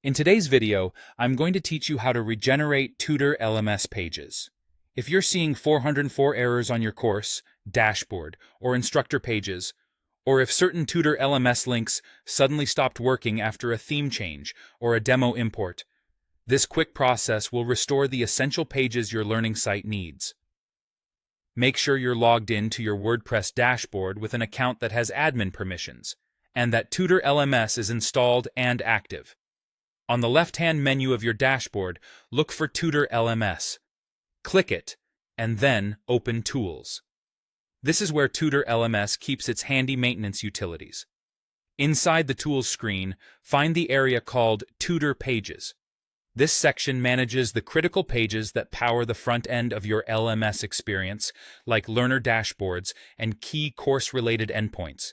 In today's video, I'm going to teach you how to regenerate Tutor LMS pages. If you're seeing 404 errors on your course, dashboard, or instructor pages, or if certain Tutor LMS links suddenly stopped working after a theme change or a demo import, this quick process will restore the essential pages your learning site needs. Make sure you're logged in to your WordPress dashboard with an account that has admin permissions, and that Tutor LMS is installed and active. On the left-hand menu of your dashboard, look for Tutor LMS. Click it, and then open Tools. This is where Tutor LMS keeps its handy maintenance utilities. Inside the Tools screen, find the area called Tutor Pages. This section manages the critical pages that power the front end of your LMS experience, like learner dashboards and key course-related endpoints.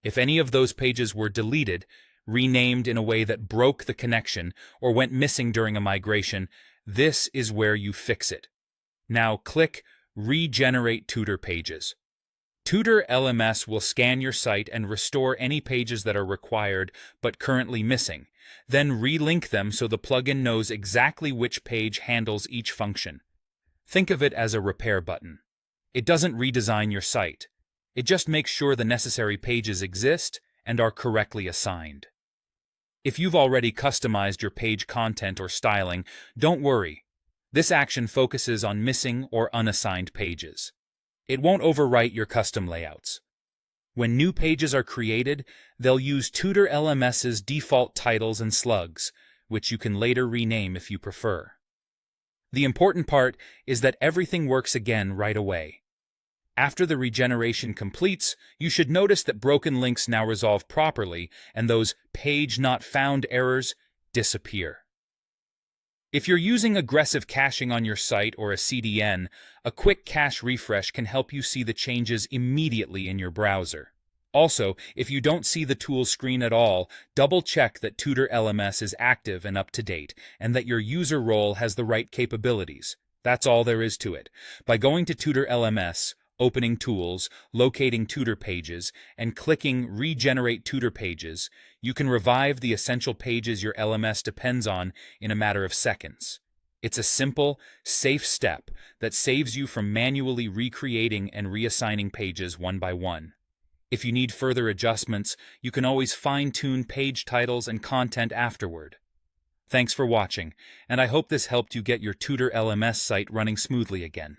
If any of those pages were deleted, renamed in a way that broke the connection, or went missing during a migration, this is where you fix it. Now click Regenerate Tutor Pages. Tutor LMS will scan your site and restore any pages that are required but currently missing, then relink them so the plugin knows exactly which page handles each function. Think of it as a repair button. It doesn't redesign your site. It just makes sure the necessary pages exist and are correctly assigned. If you've already customized your page content or styling, don't worry. This action focuses on missing or unassigned pages. It won't overwrite your custom layouts. When new pages are created, they'll use Tutor LMS's default titles and slugs, which you can later rename if you prefer. The important part is that everything works again right away. After the regeneration completes, you should notice that broken links now resolve properly and those page not found errors disappear. If you're using aggressive caching on your site or a CDN, a quick cache refresh can help you see the changes immediately in your browser. Also, if you don't see the tools screen at all, double-check that Tutor LMS is active and up to date, and that your user role has the right capabilities. That's all there is to it. By going to Tutor LMS, opening Tools, locating Tutor Pages, and clicking Regenerate Tutor Pages, you can revive the essential pages your LMS depends on in a matter of seconds. It's a simple, safe step that saves you from manually recreating and reassigning pages one by one. If you need further adjustments, you can always fine-tune page titles and content afterward. Thanks for watching, and I hope this helped you get your Tutor LMS site running smoothly again.